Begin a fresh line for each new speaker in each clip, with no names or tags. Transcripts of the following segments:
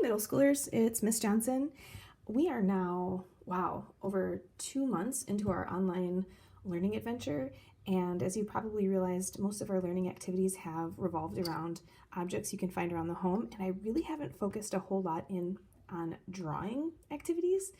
middle schoolers, it's Miss Johnson. We are now, wow, over 2 months into our online learning adventure. And as you probably realized, most of our learning activities have revolved around objects you can find around the home. And I really haven't focused a whole lot on drawing activities.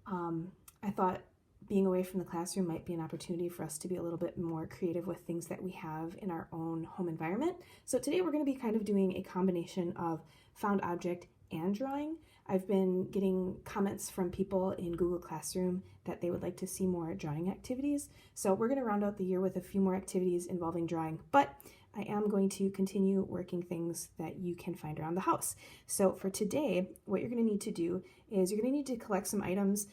I thought being away from the classroom might be an opportunity for us to be a little bit more creative with things that we have in our own home environment. So today we're going to be kind of doing a combination of found object and drawing. I've been getting comments from people in Google Classroom that they would like to see more drawing activities. So we're going to round out the year with a few more activities involving drawing, but I am going to continue working things that you can find around the house. So for today, what you're going to need to do is you're going to need to collect some items.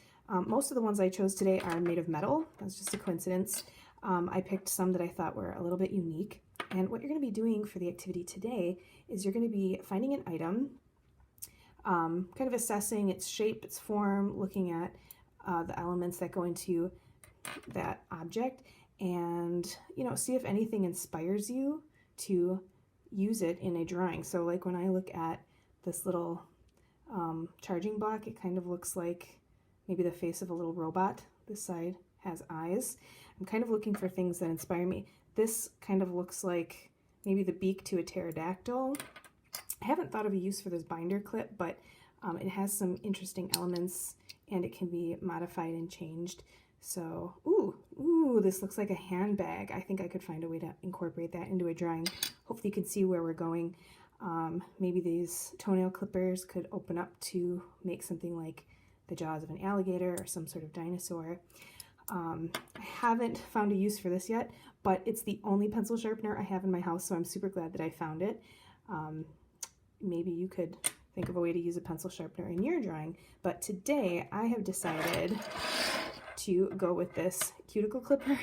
Most of the ones I chose today are made of metal. That's just a coincidence. I picked some that I thought were a little bit unique. And what you're going to be doing for the activity today is you're going to be finding an item, kind of assessing its shape, its form, looking at the elements that go into that object, and see if anything inspires you to use it in a drawing. So like when I look at this little charging block, it kind of looks like maybe the face of a little robot. This side has eyes. I'm kind of looking for things that inspire me. This kind of looks like maybe the beak to a pterodactyl. I haven't thought of a use for this binder clip, but it has some interesting elements and it can be modified and changed. So, ooh, this looks like a handbag. I think I could find a way to incorporate that into a drawing. Hopefully you can see where we're going. Maybe these toenail clippers could open up to make something like the jaws of an alligator or some sort of dinosaur. I haven't found a use for this yet, but it's the only pencil sharpener I have in my house, so I'm super glad that I found it. Maybe you could think of a way to use a pencil sharpener in your drawing, but today I have decided to go with this cuticle clipper.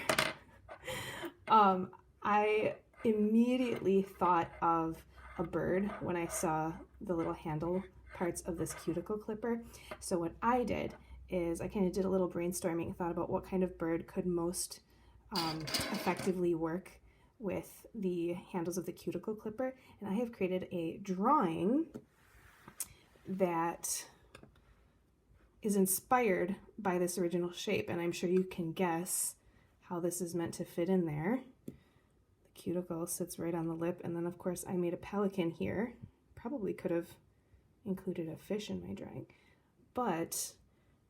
I immediately thought of a bird when I saw the little handle parts of this cuticle clipper. So what I did is I kind of did a little brainstorming, thought about what kind of bird could most effectively work with the handles of the cuticle clipper, and I have created a drawing that is inspired by this original shape, and I'm sure you can guess how this is meant to fit in there. The cuticle sits right on the lip, and then of course I made a pelican here. Probably could have included a fish in my drawing, but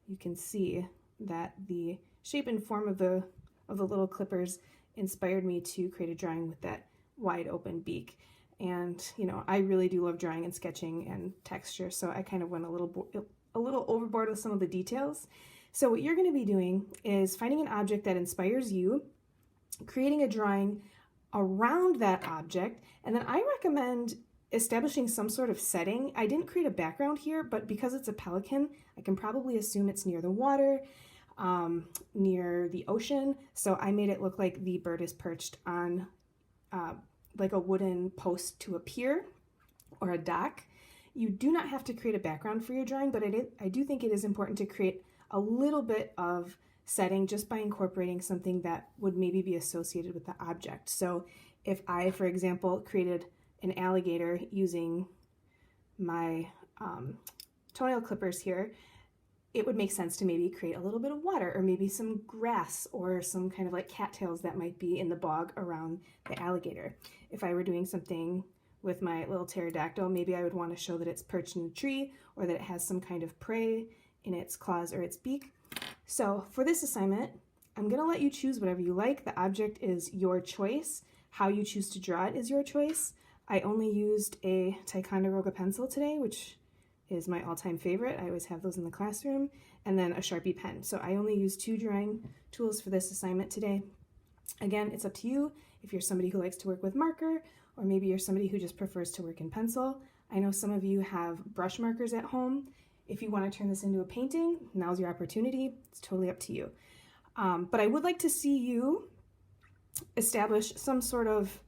you can see that the shape and form of the little clippers inspired me to create a drawing with that wide open beak. And I really do love drawing and sketching and texture, so I kind of went a little overboard with some of the details. So what you're going to be doing is finding an object that inspires you, creating a drawing around that object, and then I recommend establishing some sort of setting. I didn't create a background here, but because it's a pelican, I can probably assume it's near the water, near the ocean. So I made it look like the bird is perched on like a wooden post to a pier or a dock. You do not have to create a background for your drawing, but I do think it is important to create a little bit of setting just by incorporating something that would maybe be associated with the object. So if I, for example, created an alligator using my toenail clippers here, it would make sense to maybe create a little bit of water or maybe some grass or some kind of like cattails that might be in the bog around the alligator. If I were doing something with my little pterodactyl, maybe I would want to show that it's perched in a tree or that it has some kind of prey in its claws or its beak. So for this assignment, I'm going to let you choose whatever you like. The object is your choice. How you choose to draw it is your choice. I only used a Ticonderoga pencil today, which is my all-time favorite. I always have those in the classroom, and then a Sharpie pen. So I only used 2 drawing tools for this assignment today. Again, it's up to you if you're somebody who likes to work with marker, or maybe you're somebody who just prefers to work in pencil. I know some of you have brush markers at home. If you want to turn this into a painting, now's your opportunity. It's totally up to you. But I would like to see you establish some sort of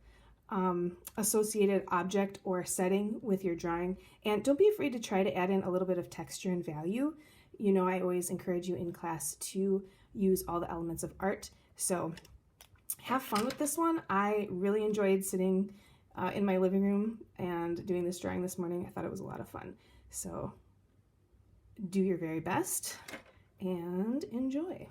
associated object or setting with your drawing, and don't be afraid to try to add in a little bit of texture and value. I always encourage you in class to use all the elements of art, so have fun with this one. I really enjoyed sitting in my living room and doing this drawing this morning. I thought it was a lot of fun. So do your very best and enjoy.